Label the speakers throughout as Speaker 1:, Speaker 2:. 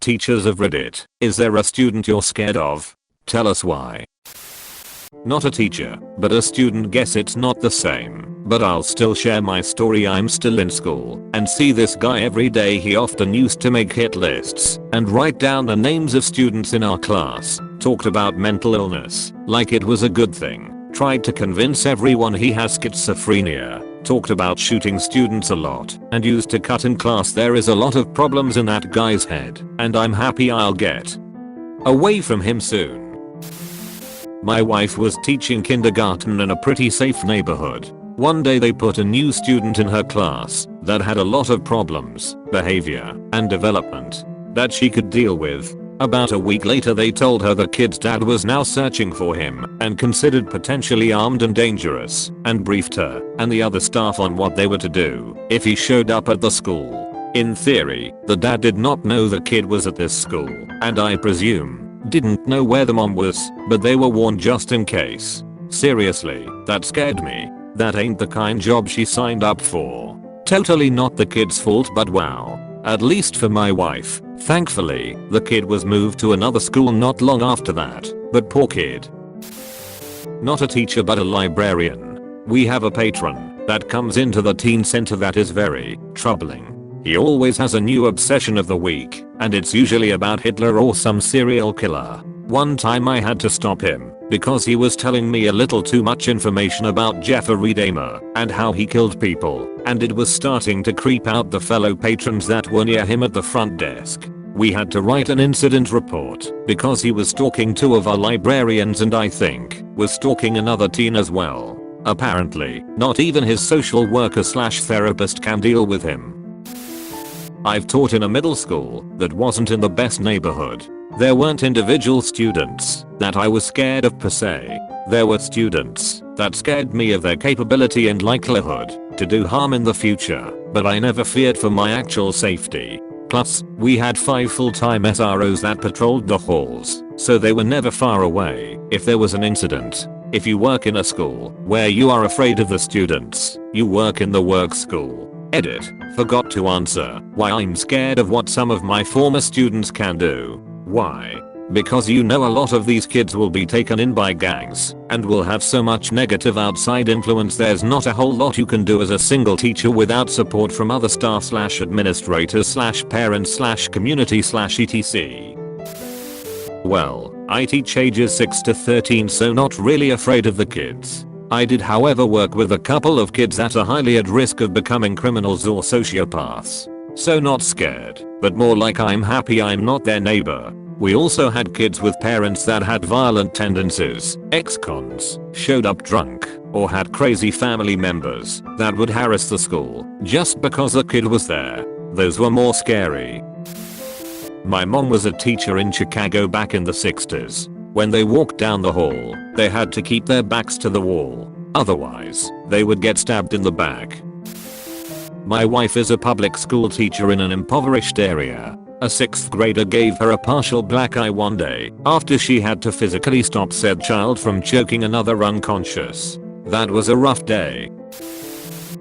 Speaker 1: teachers of Reddit, is there a student you're scared of? Tell us why. Not a teacher, but a student. Guess it's not the same, but I'll still share my story. I'm still in school and see this guy every day. He often used to make hit lists and write down the names of students in our class, talked about mental illness like it was a good thing, tried to convince everyone he has schizophrenia, talked about shooting students a lot, and used to cut in class. There is a lot of problems in that guy's head, and I'm happy I'll get away from him soon. My wife was teaching kindergarten in a pretty safe neighborhood. One day they put a new student in her class that had a lot of problems, behavior, and development that she could deal with. About a week later they told her the kid's dad was now searching for him and considered potentially armed and dangerous, and briefed her and the other staff on what they were to do if he showed up at the school. In theory, the dad did not know the kid was at this school, and I presume didn't know where the mom was, but they were warned just in case. Seriously, that scared me. That ain't the kind job she signed up for. Totally not the kid's fault, but wow. At least for my wife. Thankfully, the kid was moved to another school not long after that, but poor kid. Not a teacher but a librarian. We have a patron that comes into the teen center that is very troubling. He always has a new obsession of the week, and it's usually about Hitler or some serial killer. One time I had to stop him because he was telling me a little too much information about Jeffrey Dahmer and how he killed people, and it was starting to creep out the fellow patrons that were near him at the front desk. We had to write an incident report because he was stalking two of our librarians and I think was stalking another teen as well. Apparently, not even his social worker / therapist can deal with him. I've taught in a middle school that wasn't in the best neighborhood. There weren't individual students that I was scared of per se. There were students that scared me of their capability and likelihood to do harm in the future, but I never feared for my actual safety. Plus, we had 5 full-time SROs that patrolled the halls, so they were never far away if there was an incident. If you work in a school where you are afraid of the students, you work in the work school. Edit. Forgot to answer why I'm scared of what some of my former students can do. Why? Because you know a lot of these kids will be taken in by gangs and will have so much negative outside influence. There's not a whole lot you can do as a single teacher without support from other staff / administrators / parents / community / etc. Well, I teach ages 6 to 13, so not really afraid of the kids. I did however work with a couple of kids that are highly at risk of becoming criminals or sociopaths. So not scared, but more like I'm happy I'm not their neighbor. We also had kids with parents that had violent tendencies, ex-cons, showed up drunk, or had crazy family members that would harass the school just because the kid was there. Those were more scary. My mom was a teacher in Chicago back in the 60s. When they walked down the hall, they had to keep their backs to the wall, otherwise they would get stabbed in the back. My wife is a public school teacher in an impoverished area. A 6th grader gave her a partial black eye one day after she had to physically stop said child from choking another unconscious. That was a rough day.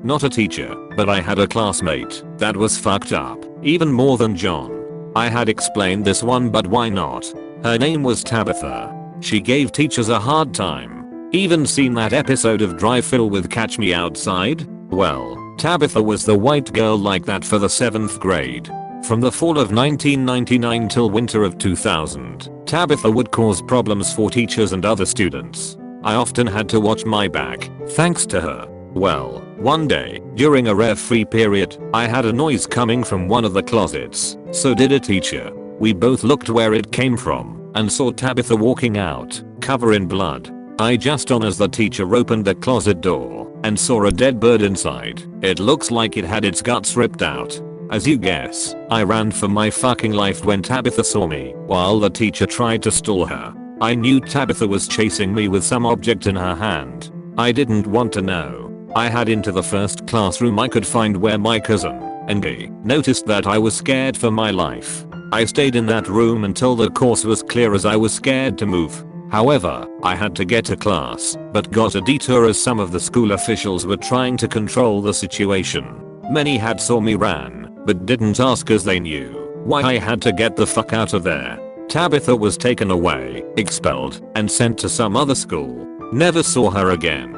Speaker 1: Not a teacher, but I had a classmate that was fucked up, even more than John. I had explained this one, but why not? Her name was Tabitha. She gave teachers a hard time. Even seen that episode of Dry Fill with Catch Me Outside? Well, Tabitha was the white girl like that for the 7th grade. From the fall of 1999 till winter of 2000, Tabitha would cause problems for teachers and other students. I often had to watch my back, thanks to her. Well, one day, during a rare-free period, I had a noise coming from one of the closets. So did a teacher. We both looked where it came from and saw Tabitha walking out, covered in blood. I just on as the teacher opened the closet door and saw a dead bird inside. It looks like it had its guts ripped out. As you guess, I ran for my fucking life when Tabitha saw me while the teacher tried to stall her. I knew Tabitha was chasing me with some object in her hand. I didn't want to know. I had into the first classroom I could find where my cousin, Angie, noticed that I was scared for my life. I stayed in that room until the course was clear as I was scared to move. However, I had to get to class, but got a detour as some of the school officials were trying to control the situation. Many had saw me ran, but didn't ask as they knew Why I had to get the fuck out of there. Tabitha was taken away, expelled, and sent to some other school. Never saw her again.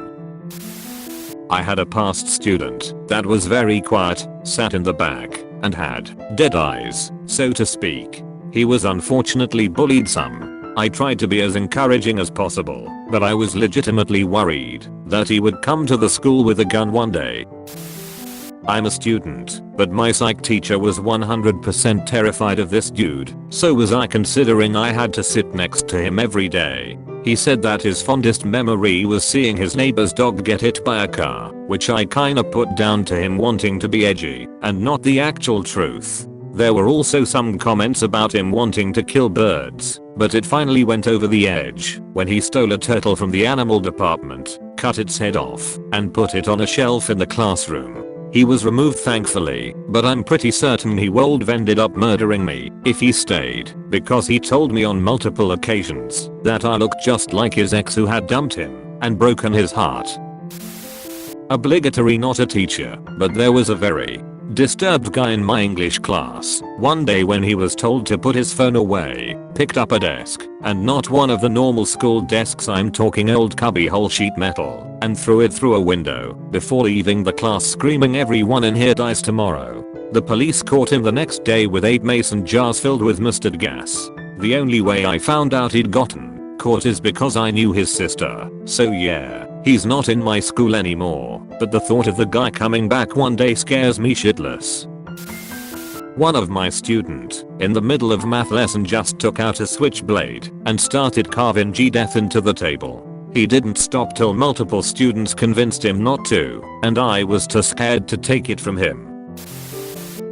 Speaker 1: I had a past student that was very quiet, sat in the back, and had dead eyes, so to speak. He was unfortunately bullied some. I tried to be as encouraging as possible, but I was legitimately worried that he would come to the school with a gun one day. I'm a student, but my psych teacher was 100% terrified of this dude, so was I, considering I had to sit next to him every day. He said that his fondest memory was seeing his neighbor's dog get hit by a car, which I kinda put down to him wanting to be edgy, and not the actual truth. There were also some comments about him wanting to kill birds, but it finally went over the edge when he stole a turtle from the animal department, cut its head off, and put it on a shelf in the classroom. He was removed thankfully, but I'm pretty certain he would have ended up murdering me if he stayed, because he told me on multiple occasions that I looked just like his ex who had dumped him and broken his heart. Obligatory not a teacher, but there was a very disturbed guy in my English class one day when he was told to put his phone away, picked up a desk, and not one of the normal school desks, I'm talking old cubbyhole sheet metal, and threw it through a window before leaving the class screaming, "Everyone in here dies tomorrow." The police caught him the next day with 8 mason jars filled with mustard gas. The only way I found out he'd gotten caught is because I knew his sister, so yeah, he's not in my school anymore, but the thought of the guy coming back one day scares me shitless. One of my student, in the middle of math lesson, just took out a switchblade and started carving G-death into the table. He didn't stop till multiple students convinced him not to, and I was too scared to take it from him.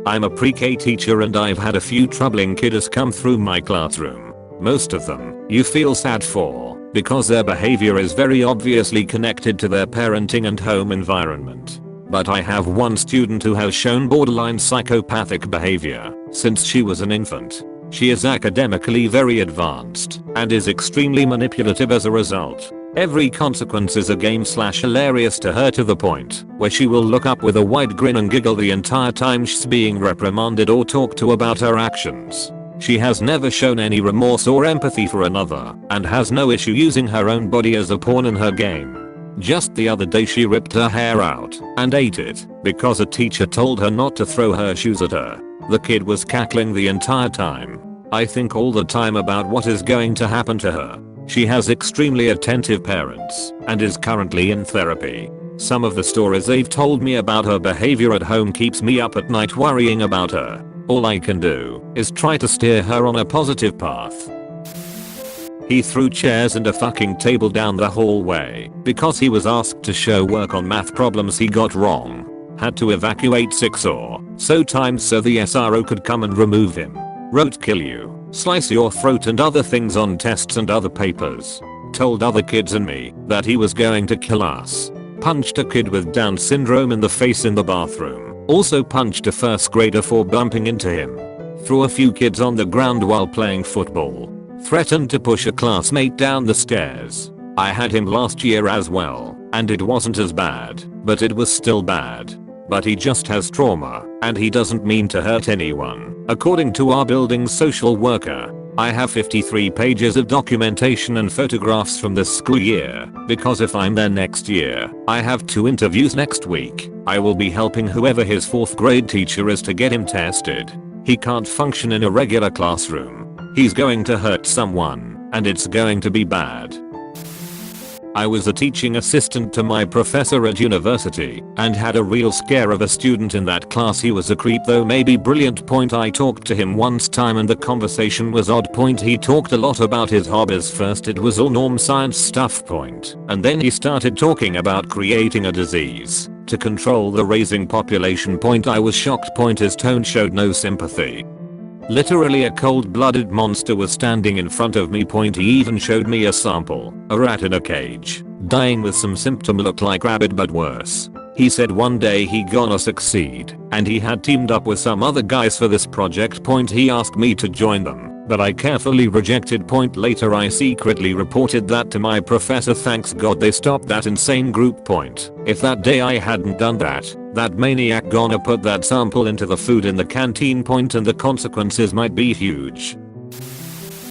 Speaker 1: I'm a pre-K teacher and I've had a few troubling kiddos come through my classroom. Most of them you feel sad for, because their behavior is very obviously connected to their parenting and home environment. But I have one student who has shown borderline psychopathic behavior since she was an infant. She is academically very advanced and is extremely manipulative as a result. Every consequence is a game/hilarious to her, to the point where she will look up with a wide grin and giggle the entire time she's being reprimanded or talked to about her actions. She has never shown any remorse or empathy for another, and has no issue using her own body as a pawn in her game. Just the other day she ripped her hair out and ate it because a teacher told her not to throw her shoes at her. The kid was cackling the entire time. I think all the time about what is going to happen to her. She has extremely attentive parents and is currently in therapy. Some of the stories they've told me about her behavior at home keeps me up at night worrying about her. All I can do is try to steer her on a positive path. He threw chairs and a fucking table down the hallway because he was asked to show work on math problems he got wrong. Had to evacuate 6 or so times so the SRO could come and remove him. Wrote "kill you, slice your throat" and other things on tests and other papers. Told other kids and me that he was going to kill us. Punched a kid with Down syndrome in the face in the bathroom. Also punched a first grader for bumping into him. Threw a few kids on the ground while playing football. Threatened to push a classmate down the stairs. I had him last year as well, and it wasn't as bad, but it was still bad. But he just has trauma, and he doesn't mean to hurt anyone, according to our building's social worker. I have 53 pages of documentation and photographs from this school year, because if I'm there next year, I have 2 interviews next week. I will be helping whoever his 4th grade teacher is to get him tested. He can't function in a regular classroom. He's going to hurt someone, and it's going to be bad. I was a teaching assistant to my professor at university and had a real scare of a student in that class. He was a creep though, maybe brilliant. Point, I talked to him once time and the conversation was odd. Point, he talked a lot about his hobbies. First it was all norm science stuff. Point, and then he started talking about creating a disease to control the raising population. Point, I was shocked. Point, his tone showed no sympathy. Literally a cold-blooded monster was standing in front of me. Point, he even showed me a sample, a rat in a cage, dying with some symptom looked like rabbit but worse. He said one day he gonna succeed, and he had teamed up with some other guys for this project. Point, he asked me to join them. But I carefully rejected point. Later I secretly reported that to my professor. Thanks God they stopped that insane group point. If that day I hadn't done that, that maniac gonna put that sample into the food in the canteen point and the consequences might be huge.